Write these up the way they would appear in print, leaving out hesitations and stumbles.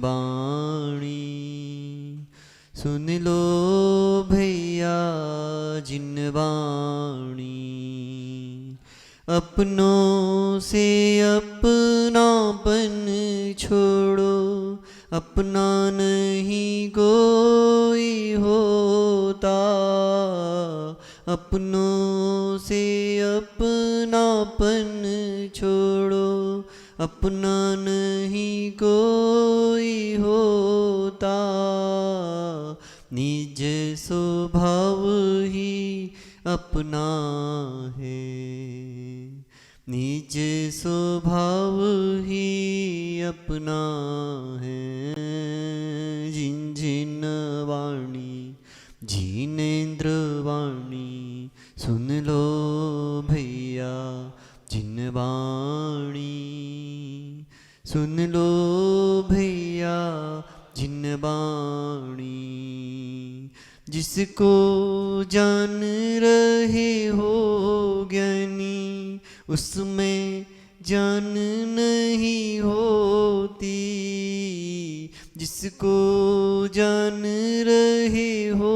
बाणी। सुन लो भैया जिन बाणी। अपनों से अपनापन छोड़ो, अपना नहीं कोई होता। अपनों से अपनापन छोड़ो, अपना नहीं कोई होता। निज स्वभाव ही अपना है, निज स्वभाव ही अपना है। जिन जिन वाणी जिनेन्द्र वाणी। सुन लो भैया जिन वाणी। सुन लो भैया जिन वाणी। जिसको जान रहे हो ज्ञानी, उसमें जान नहीं होती। जिसको जान रहे हो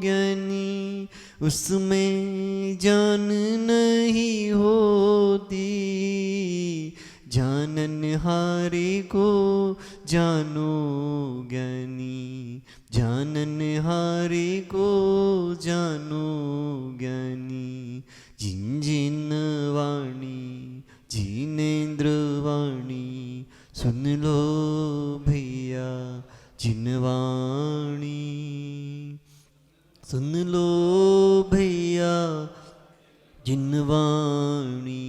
ज्ञानी, उसमें जान नहीं होती। जाननहारे को जानो ज्ञानी, जाननहारे को जानो ज्ञानी। जिन जिन वाणी जिनेन्द्र वाणी। सुन लो भैया जिन वाणी। सुन लो भैया जिन वाणी।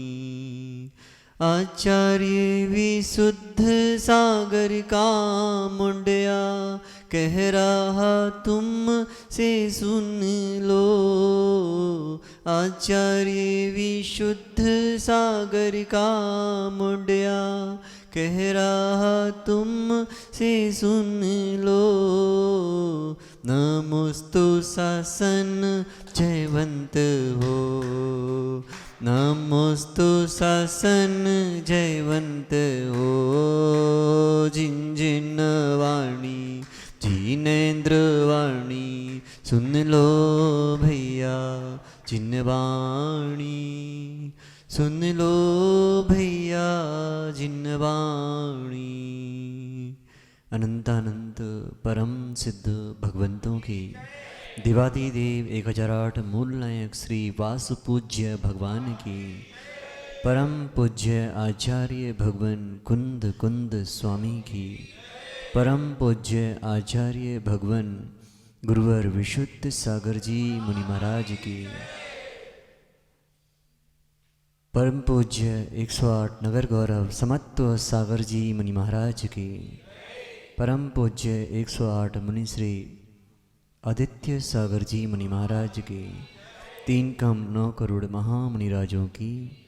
आचार्य विशुद्ध सागर का मुंडिया कह रहा तुम से सुन लो। आचार्य विशुद्ध सागर का मुंडिया कह रहा तुम से सुन लो। नमोस्तु शासन जयवंत हो, नमोस्तु शासन जयवंत हो। जिन जिन वाणी जिनेन्द्र वाणी। सुन लो भैया जिन वाणी। सुन लो भैया जिन वाणी। अनंतानंत परम सिद्ध भगवंतों की देवादिदेव 1008 मूल नायक श्री वासुपूज्य भगवान की परम पूज्य आचार्य भगवान कुंद कुंद स्वामी की परम पूज्य आचार्य भगवान गुरुवर विशुद्ध सागर जी मुनि महाराज की परम पूज्य 108 नगर गौरव समत्व सागर जी मुनि महाराज की परम पूज्य 108 मुनि श्री आदित्य सागर जी मुनि महाराज के 3 कम 9 करोड़ महामुनि राजों की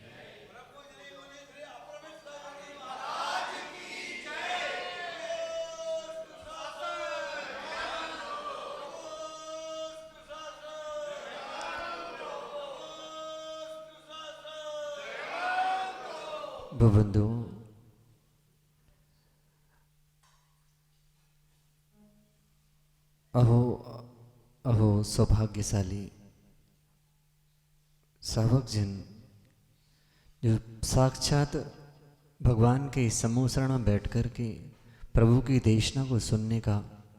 बंधु अहो अहो सौभाग्यशाली सावक जन जो साक्षात भगवान के समूह शरण में बैठ कर के प्रभु की देशना को सुनने का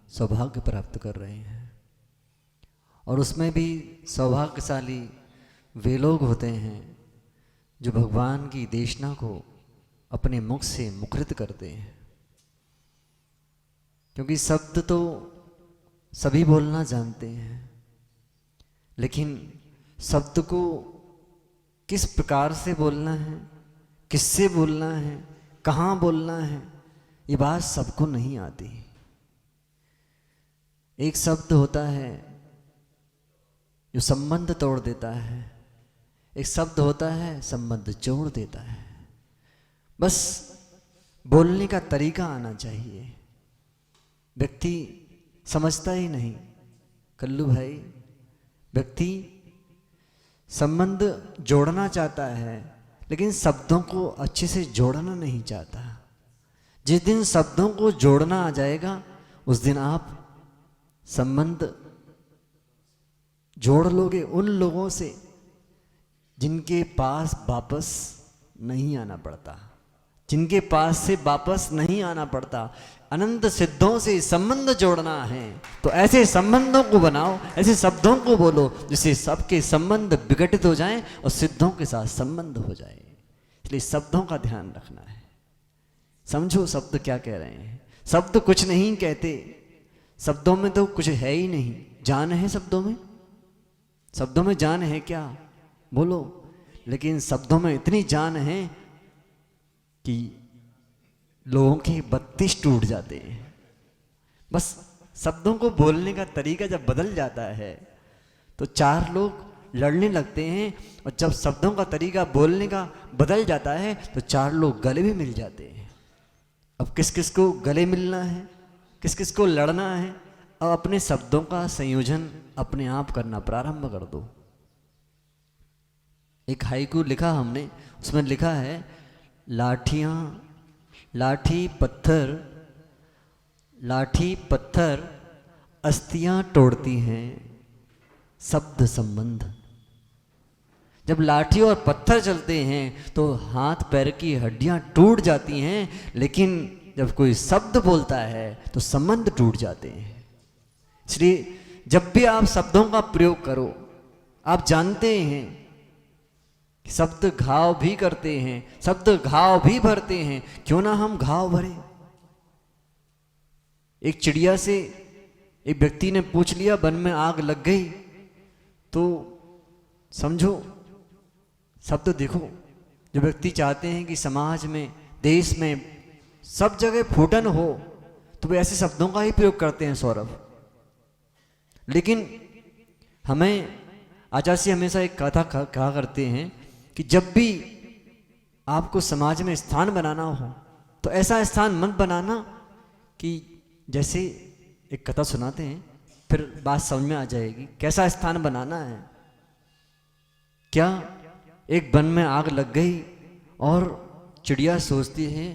सौभाग्य प्राप्त कर रहे हैं। और उसमें भी सौभाग्यशाली वे लोग होते हैं जो भगवान की देशना को अपने मुख से मुखरित करते हैं। क्योंकि शब्द तो सभी बोलना जानते हैं, लेकिन शब्द को किस प्रकार से बोलना है, किससे बोलना है, कहाँ बोलना है, ये बात सबको नहीं आती। एक शब्द होता है जो संबंध तोड़ देता है, एक शब्द होता है संबंध जोड़ देता है। बस बोलने का तरीका आना चाहिए। व्यक्ति समझता ही नहीं कल्लू भाई, व्यक्ति संबंध जोड़ना चाहता है लेकिन शब्दों को अच्छे से जोड़ना नहीं चाहता। जिस दिन शब्दों को जोड़ना आ जाएगा उस दिन आप संबंध जोड़ लोगे उन लोगों से जिनके पास वापस नहीं आना पड़ता, जिनके पास से वापस नहीं आना पड़ता। अनंत सिद्धों से संबंध जोड़ना है तो ऐसे संबंधों को बनाओ, ऐसे शब्दों को बोलो जिससे सबके संबंध विघटित हो जाएं और सिद्धों के साथ संबंध हो जाए। इसलिए शब्दों का ध्यान रखना है। समझो शब्द क्या कह रहे हैं। शब्द कुछ नहीं कहते, शब्दों में तो कुछ है ही नहीं। जान है शब्दों में? शब्दों में जान है क्या? बोलो। लेकिन शब्दों में इतनी जान है कि लोगों के 32 टूट जाते हैं। बस शब्दों को बोलने का तरीका जब बदल जाता है तो 4 लोग लड़ने लगते हैं, और जब शब्दों का तरीका बोलने का बदल जाता है तो 4 लोग गले भी मिल जाते हैं। अब किस किस को गले मिलना है, किस किस को लड़ना है? अब अपने शब्दों का संयोजन अपने आप करना प्रारंभ कर दो। एक हाइकू लिखा हमने, उसमें लिखा है लाठी पत्थर अस्थियां तोड़ती हैं शब्द संबंध। जब लाठी और पत्थर चलते हैं तो हाथ पैर की हड्डियां टूट जाती हैं, लेकिन जब कोई शब्द बोलता है तो संबंध टूट जाते हैं। इसलिए जब भी आप शब्दों का प्रयोग करो, आप जानते हैं कि शब्द घाव भी करते हैं, शब्द घाव भी भरते हैं। क्यों ना हम घाव भरे। एक चिड़िया से एक व्यक्ति ने पूछ लिया, वन में आग लग गई, तो समझो शब्द देखो। जो व्यक्ति चाहते हैं कि समाज में, देश में सब जगह फूटन हो, तो वे ऐसे शब्दों का ही प्रयोग करते हैं सौरभ। लेकिन हमें आचार्य जी हमेशा एक कथा कहा करते हैं कि जब भी आपको समाज में स्थान बनाना हो तो ऐसा स्थान मत बनाना कि, जैसे एक कथा सुनाते हैं फिर बात समझ में आ जाएगी कैसा स्थान बनाना है। क्या एक वन में आग लग गई और चिड़िया सोचती है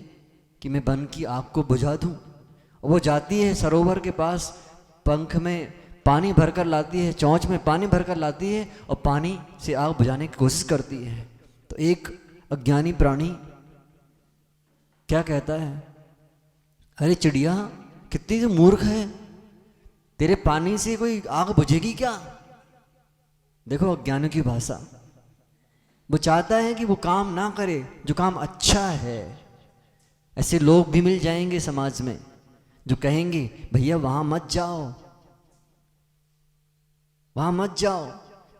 कि मैं वन की आग को बुझा दूं। वो जाती है सरोवर के पास, पंख में पानी भरकर लाती है, चोंच में पानी भरकर लाती है और पानी से आग बुझाने की कोशिश करती है। तो एक अज्ञानी प्राणी क्या कहता है, अरे चिड़िया कितनी तो मूर्ख है, तेरे पानी से कोई आग बुझेगी क्या? देखो अज्ञानी की भाषा। वो चाहता है कि वो काम ना करे जो काम अच्छा है। ऐसे लोग भी मिल जाएंगे समाज में जो कहेंगे भैया वहां मत जाओ, वहां मत जाओ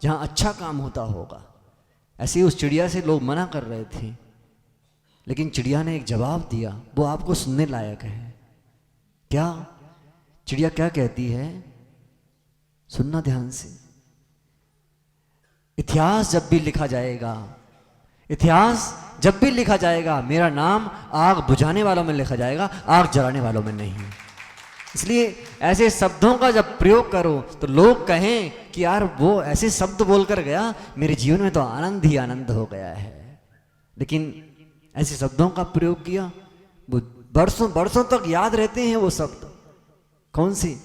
जहां अच्छा काम होता होगा। ऐसे ही उस चिड़िया से लोग मना कर रहे थे, लेकिन चिड़िया ने एक जवाब दिया, वो आपको सुनने लायक है। क्या चिड़िया क्या कहती है, सुनना ध्यान से। इतिहास जब भी लिखा जाएगा, इतिहास जब भी लिखा जाएगा, मेरा नाम आग बुझाने वालों में लिखा जाएगा, आग जलाने वालों में नहीं। इसलिए ऐसे शब्दों का जब प्रयोग करो तो लोग कहें कि यार वो ऐसे शब्द बोलकर गया, मेरे जीवन में तो आनंद ही आनंद हो गया है। लेकिन ऐसे शब्दों का प्रयोग किया, वो बरसों बरसों तक याद रहते हैं वो शब्द। कौन से?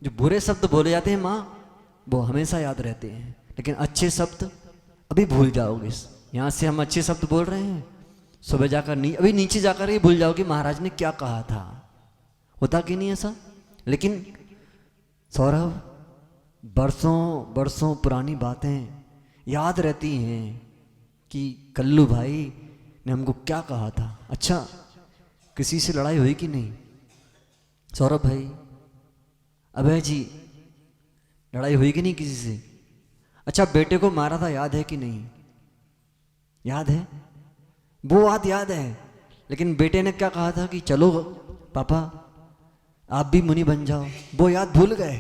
जो बुरे शब्द बोले जाते हैं माँ, वो हमेशा याद रहते हैं, लेकिन अच्छे शब्द अभी भूल जाओगे। यहाँ से हम अच्छे शब्द बोल रहे हैं, सुबह जाकर अभी नीचे जाकर ही भूल जाओगे महाराज ने क्या कहा था। होता कि नहीं ऐसा? लेकिन सौरभ बरसों बरसों पुरानी बातें याद रहती हैं कि कल्लू भाई ने हमको क्या कहा था। अच्छा किसी से लड़ाई हुई कि नहीं? सौरभ भाई, अभय जी, लड़ाई हुई कि नहीं किसी से? अच्छा बेटे को मारा था, याद है कि नहीं? याद है, वो बात याद है। लेकिन बेटे ने क्या कहा था कि चलो पापा आप भी मुनि बन जाओ, वो याद भूल गए।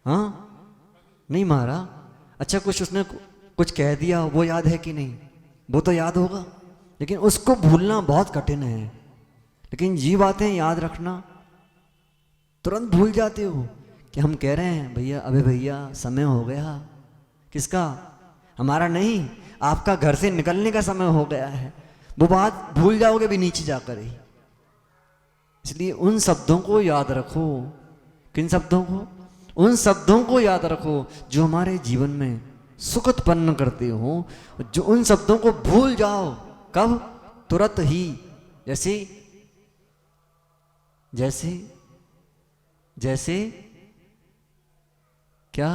हाँ नहीं मारा, अच्छा कुछ उसने कुछ कह दिया, वो याद है कि नहीं? वो तो याद होगा, लेकिन उसको भूलना बहुत कठिन है। लेकिन ये बातें याद रखना तुरंत भूल जाते हो कि हम कह रहे हैं भैया, अबे भैया समय हो गया। किसका? हमारा नहीं, आपका घर से निकलने का समय हो गया है। वो बात भूल जाओगे भी नीचे जाकर ही। इसलिए उन शब्दों को याद रखो। किन शब्दों को? उन शब्दों को याद रखो जो हमारे जीवन में सुख उत्पन्न करते हो। जो उन शब्दों को भूल जाओ, कब? तुरंत ही। जैसे जैसे जैसे क्या?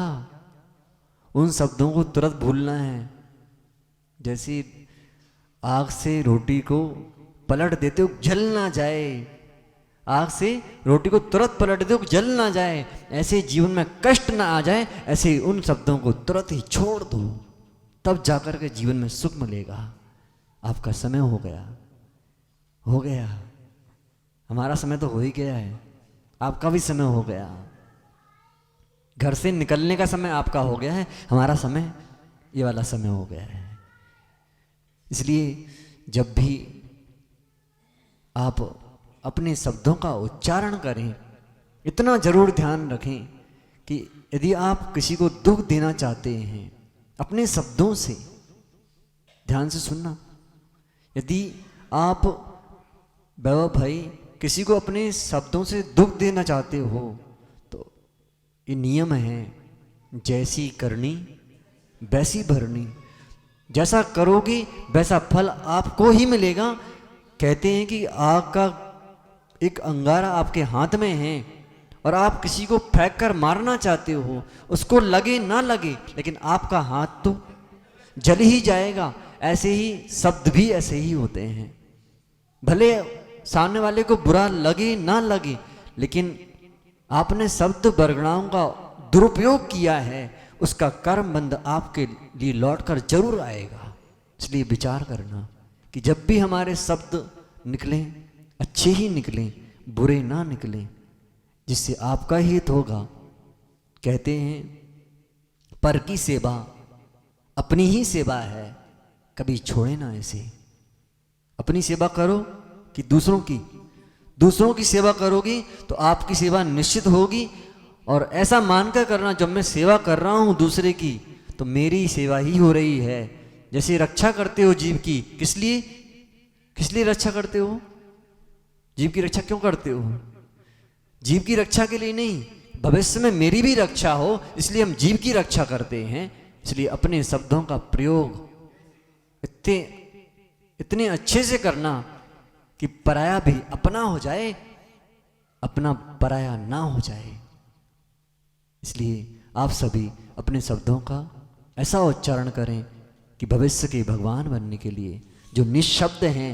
उन शब्दों को तुरंत भूलना है। जैसे आग से रोटी को पलट देते हो जल ना जाए, आग से रोटी को तुरंत पलट देते हो जल ना जाए, ऐसे जीवन में कष्ट ना आ जाए, ऐसे उन शब्दों को तुरंत ही छोड़ दो, तब जाकर के जीवन में सुख मिलेगा। आपका समय हो गया, हो गया। हमारा समय तो हो ही गया है, आपका भी समय हो गया। घर से निकलने का समय आपका हो गया है, हमारा समय ये वाला समय हो गया है। इसलिए जब भी आप अपने शब्दों का उच्चारण करें, इतना जरूर ध्यान रखें कि यदि आप किसी को दुख देना चाहते हैं अपने शब्दों से, ध्यान से सुनना, यदि आप वैभव भाई किसी को अपने शब्दों से दुख देना चाहते हो तो ये नियम है, जैसी करनी वैसी भरनी। जैसा करोगे वैसा फल आपको ही मिलेगा। कहते हैं कि आग का एक अंगारा आपके हाथ में है और आप किसी को फेंक कर मारना चाहते हो, उसको लगे ना लगे लेकिन आपका हाथ तो जल ही जाएगा। ऐसे ही शब्द भी ऐसे ही होते हैं, भले सामने वाले को बुरा लगे ना लगे, लेकिन आपने शब्द वर्गणाओं का दुरुपयोग किया है, उसका कर्म बंध आपके लिए लौटकर जरूर आएगा। इसलिए विचार करना कि जब भी हमारे शब्द निकलें अच्छे ही निकलें, बुरे ना निकलें, जिससे आपका हित होगा। कहते हैं पर की सेवा अपनी ही सेवा है, कभी छोड़े ना इसे। अपनी सेवा करो कि दूसरों की? दूसरों की सेवा करोगी तो आपकी सेवा निश्चित होगी। और ऐसा मानकर करना, जब मैं सेवा कर रहा हूं दूसरे की तो मेरी सेवा ही हो रही है। जैसे रक्षा करते हो जीव की, किस लिए? किस लिए रक्षा करते हो? जीव की रक्षा क्यों करते हो? जीव की रक्षा के लिए नहीं, भविष्य में मेरी भी रक्षा हो इसलिए हम जीव की रक्षा करते हैं। इसलिए अपने शब्दों का प्रयोग इतने अच्छे से करना कि पराया भी अपना हो जाए, अपना पराया ना हो जाए। इसलिए आप सभी अपने शब्दों का ऐसा उच्चारण करें कि भविष्य के भगवान बनने के लिए जो निःशब्द हैं,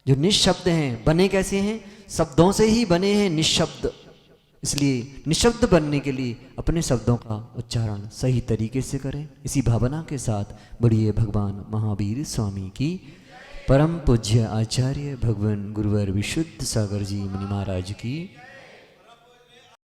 जो निःशब्द हैं, बने कैसे हैं? शब्दों से ही बने हैं निःशब्द। इसलिए निःशब्द बनने के लिए अपने शब्दों का उच्चारण सही तरीके से करें। इसी भावना के साथ बढ़िए भगवान महावीर स्वामी की, परम पूज्य आचार्य भगवान गुरुवर विशुद्ध सागर जी मुनि महाराज की